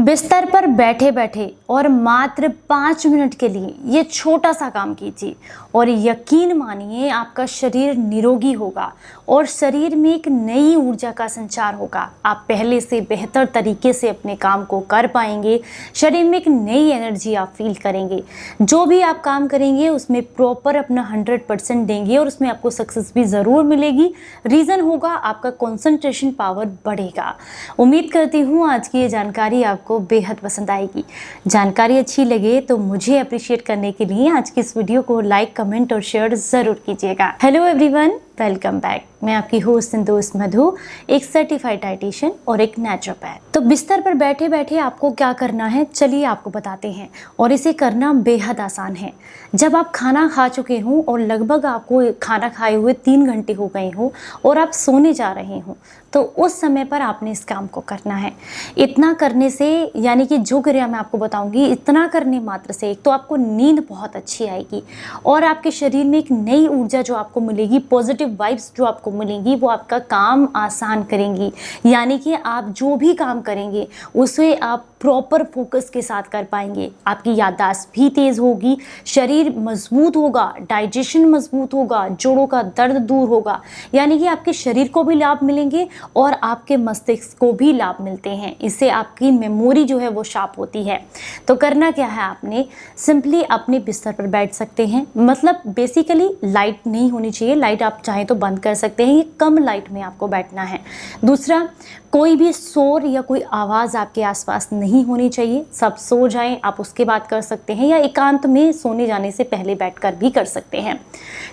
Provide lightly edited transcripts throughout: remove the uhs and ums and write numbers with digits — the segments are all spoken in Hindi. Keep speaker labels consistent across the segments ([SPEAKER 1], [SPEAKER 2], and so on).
[SPEAKER 1] बिस्तर पर बैठे बैठे और मात्र 5 मिनट के लिए ये छोटा सा काम कीजिए और यकीन मानिए आपका शरीर निरोगी होगा और शरीर में एक नई ऊर्जा का संचार होगा। आप पहले से बेहतर तरीके से अपने काम को कर पाएंगे। शरीर में एक नई एनर्जी आप फील करेंगे। जो भी आप काम करेंगे उसमें प्रॉपर अपना 100% देंगे और उसमें आपको सक्सेस भी ज़रूर मिलेगी। रीज़न होगा आपका कंसंट्रेशन पावर बढ़ेगा। उम्मीद करती हूँ आज की ये जानकारी आपको बेहद पसंद आएगी। जानकारी अच्छी लगे तो मुझे अप्रिशिएट करने के लिए आज की इस वीडियो को लाइक, कमेंट और शेयर ज़रूर कीजिएगा। Hello everyone, welcome back. मैं आपकी होस्ट एंड दोस्त मधु, एक सर्टिफाइड डाइटिशियन और एक नेचुरोपैथ। तो बिस्तर पर बैठे बैठे आपको क्या करना है, चलिए आपको बताते हैं। और इसे करना बेहद आसान है। जब आप खाना खा चुके हों और लगभग आपको खाना खाए हुए 3 घंटे हो गए हों और आप सोने जा रहे हों, तो उस समय पर आपने इस काम को करना है। इतना करने से, यानी कि जो क्रिया मैं आपको बताऊंगी, इतना करने मात्र से एक तो आपको नींद बहुत अच्छी आएगी और आपके शरीर में एक नई ऊर्जा जो आपको मिलेगी, पॉजिटिव वाइब्स जो आपको मिलेंगी, वो आपका काम आसान करेंगी। यानी कि आप जो भी काम करेंगे उसे आप प्रॉपर फोकस के साथ कर पाएंगे। आपकी याददाश्त भी तेज़ होगी, शरीर मजबूत होगा, डाइजेशन मजबूत होगा, जोड़ों का दर्द दूर होगा। यानी कि आपके शरीर को भी लाभ मिलेंगे और आपके मस्तिष्क को भी लाभ मिलते हैं। इससे आपकी मेमोरी जो है वो शार्प होती है। तो करना क्या है, आपने सिंपली अपने बिस्तर पर बैठ सकते हैं। मतलब बेसिकली लाइट नहीं होनी चाहिए, लाइट आप चाहें तो बंद कर सकते हैं। ये कम लाइट में आपको बैठना है। दूसरा, कोई भी शोर या कोई आवाज़ आपके आसपास नहीं होनी चाहिए। सब सो जाएं, आप उसके बाद कर सकते हैं या एकांत में सोने जाने से पहले बैठकर भी कर सकते हैं।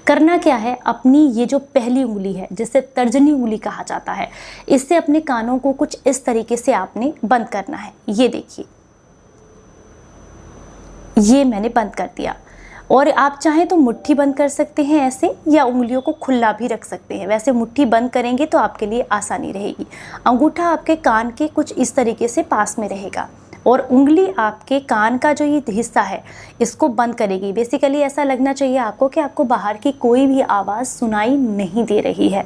[SPEAKER 1] करना क्या है, अपनी ये जो पहली उंगली है, जिसे तर्जनी उंगली कहा जाता है, इससे अपने कानों को कुछ इस तरीके से आपने बंद करना है। ये देखिए, ये मैंने बंद कर दिया। और आप चाहें तो मुट्ठी बंद कर सकते हैं ऐसे, या उंगलियों को खुला भी रख सकते हैं। वैसे मुट्ठी बंद करेंगे तो आपके लिए आसानी रहेगी। अंगूठा आपके कान के कुछ इस तरीके से पास में रहेगा और उंगली आपके कान का जो ये हिस्सा है इसको बंद करेगी। बेसिकली ऐसा लगना चाहिए आपको कि आपको बाहर की कोई भी आवाज़ सुनाई नहीं दे रही है।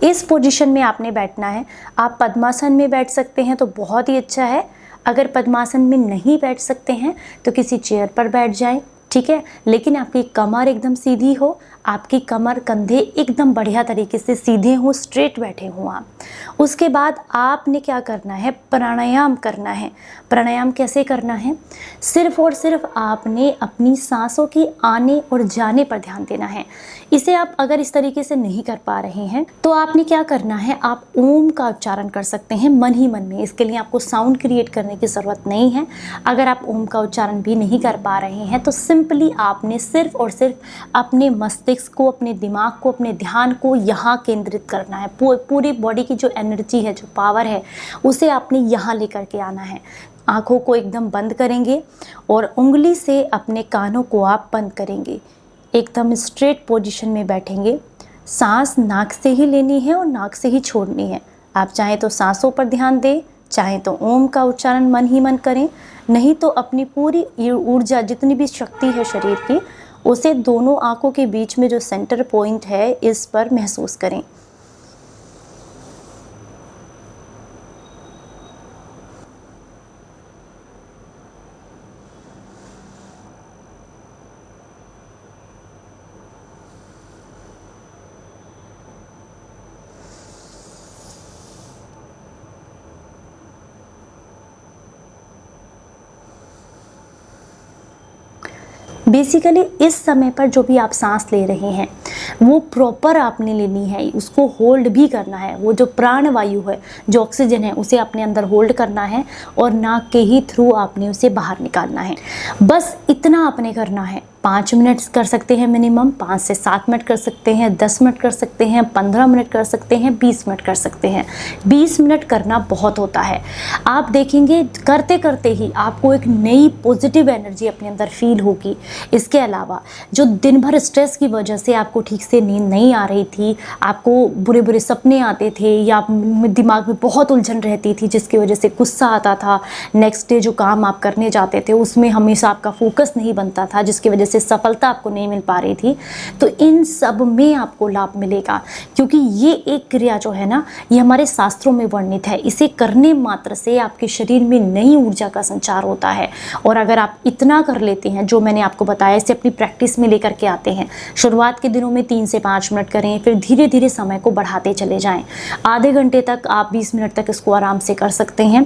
[SPEAKER 1] इस पोजीशन में आपने बैठना है। आप पद्मासन में बैठ सकते हैं तो बहुत ही अच्छा है। अगर पद्मासन में नहीं बैठ सकते हैं तो किसी चेयर पर बैठ जाएं, ठीक है। लेकिन आपकी कमर एकदम सीधी हो, आपकी कमर कंधे एकदम बढ़िया तरीके से सीधे हों, स्ट्रेट बैठे हों आप। उसके बाद आपने क्या करना है, प्राणायाम करना है। प्राणायाम कैसे करना है, सिर्फ और सिर्फ आपने अपनी सांसों की आने और जाने पर ध्यान देना है। इसे आप अगर इस तरीके से नहीं कर पा रहे हैं तो आपने क्या करना है, आप ओम का उच्चारण कर सकते हैं मन ही मन में। इसके लिए आपको साउंड क्रिएट करने की ज़रूरत नहीं है। अगर आप ओम का उच्चारण भी नहीं कर पा रहे हैं तो सिंपली आपने सिर्फ और सिर्फ अपने मस्तिष्क को, अपने दिमाग को, अपने ध्यान को यहाँ केंद्रित करना है। पूरी बॉडी की जो एनर्जी है, जो पावर है, उसे आपने यहाँ लेकर के आना है। आँखों को एकदम बंद करेंगे और उंगली से अपने कानों को आप बंद करेंगे। एकदम स्ट्रेट पोजीशन में बैठेंगे। सांस नाक से ही लेनी है और नाक से ही छोड़नी है। आप चाहें तो सांसों पर ध्यान दें, चाहें तो ओम का उच्चारण मन ही मन करें, नहीं तो अपनी पूरी ऊर्जा, जितनी भी शक्ति है शरीर की, उसे दोनों आंखों के बीच में जो सेंटर पॉइंट है इस पर महसूस करें। बेसिकली इस समय पर जो भी आप सांस ले रहे हैं वो प्रॉपर आपने लेनी है, उसको होल्ड भी करना है। वो जो प्राण वायु है, जो ऑक्सीजन है, उसे अपने अंदर होल्ड करना है और नाक के ही थ्रू आपने उसे बाहर निकालना है। बस इतना आपने करना है। 5 मिनट कर सकते हैं मिनिमम, 5 से 7 मिनट कर सकते हैं, 10 मिनट कर सकते हैं, 15 मिनट कर सकते हैं, 20 मिनट कर सकते हैं। 20 मिनट करना बहुत होता है। आप देखेंगे करते करते ही आपको एक नई पॉजिटिव एनर्जी अपने अंदर फील होगी। इसके अलावा जो दिन भर स्ट्रेस की वजह से आपको ठीक से नींद नहीं आ रही थी, आपको बुरे बुरे सपने आते थे या दिमाग में बहुत उलझन रहती थी जिसकी वजह से गुस्सा आता था, नेक्स्ट डे जो काम आप करने जाते थे उसमें हमेशा आपका फोकस नहीं बनता था, जिसकी वजह से से सफलता आपको नहीं मिल पा रही थी, तो इन सब में आपको लाभ मिलेगा। क्योंकि ये एक क्रिया जो है ना, ये हमारे शास्त्रों में वर्णित है। इसे करने मात्र से आपके शरीर में नई ऊर्जा का संचार होता है। और अगर आप इतना कर लेते हैं जो मैंने आपको बताया, इसे अपनी प्रैक्टिस में लेकर के आते हैं, शुरुआत के दिनों में 3 से 5 मिनट करें, फिर धीरे धीरे समय को बढ़ाते चले जाएं। आधे घंटे तक आप 20 मिनट तक इसको आराम से कर सकते हैं।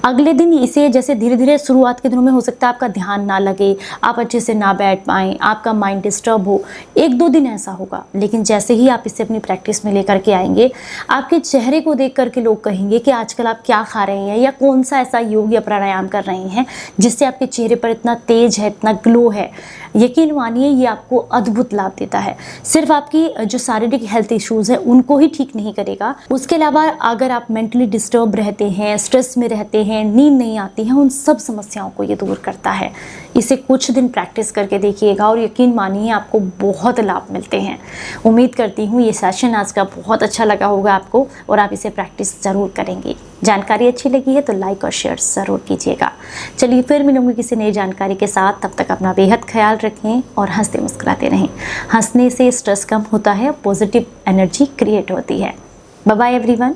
[SPEAKER 1] अगले दिन इसे जैसे धीरे धीरे शुरुआत के दिनों में हो सकता है आपका ध्यान ना लगे, आप अच्छे से ना बैठ पाएँ, आपका माइंड डिस्टर्ब हो, 1-2 दिन ऐसा होगा। लेकिन जैसे ही आप इसे अपनी प्रैक्टिस में लेकर के आएंगे, आपके चेहरे को देख करके लोग कहेंगे कि आजकल आप क्या खा रहे हैं या कौन सा ऐसा योग या प्राणायाम कर रहे हैं जिससे आपके चेहरे पर इतना तेज है, इतना ग्लो है। यकीन मानिए ये आपको अद्भुत लाभ देता है। सिर्फ आपकी जो शारीरिक हेल्थ इश्यूज़ है उनको ही ठीक नहीं करेगा, उसके अलावा अगर आप मेंटली डिस्टर्ब रहते हैं, स्ट्रेस में रहते हैं, नींद नहीं आती है, उन सब समस्याओं को ये दूर करता है। इसे कुछ दिन प्रैक्टिस करके देखिएगा और यकीन मानिए आपको बहुत लाभ मिलते हैं। उम्मीद करती हूँ ये सेशन आज का बहुत अच्छा लगा होगा आपको और आप इसे प्रैक्टिस ज़रूर करेंगे। जानकारी अच्छी लगी है तो लाइक और शेयर ज़रूर कीजिएगा। चलिए फिर मिलूंगी किसी नई जानकारी के साथ। तब तक अपना बेहद ख्याल रखें और हंसते मुस्कुराते रहें। हंसने से स्ट्रेस कम होता है, पॉजिटिव एनर्जी क्रिएट होती है। Bye bye everyone.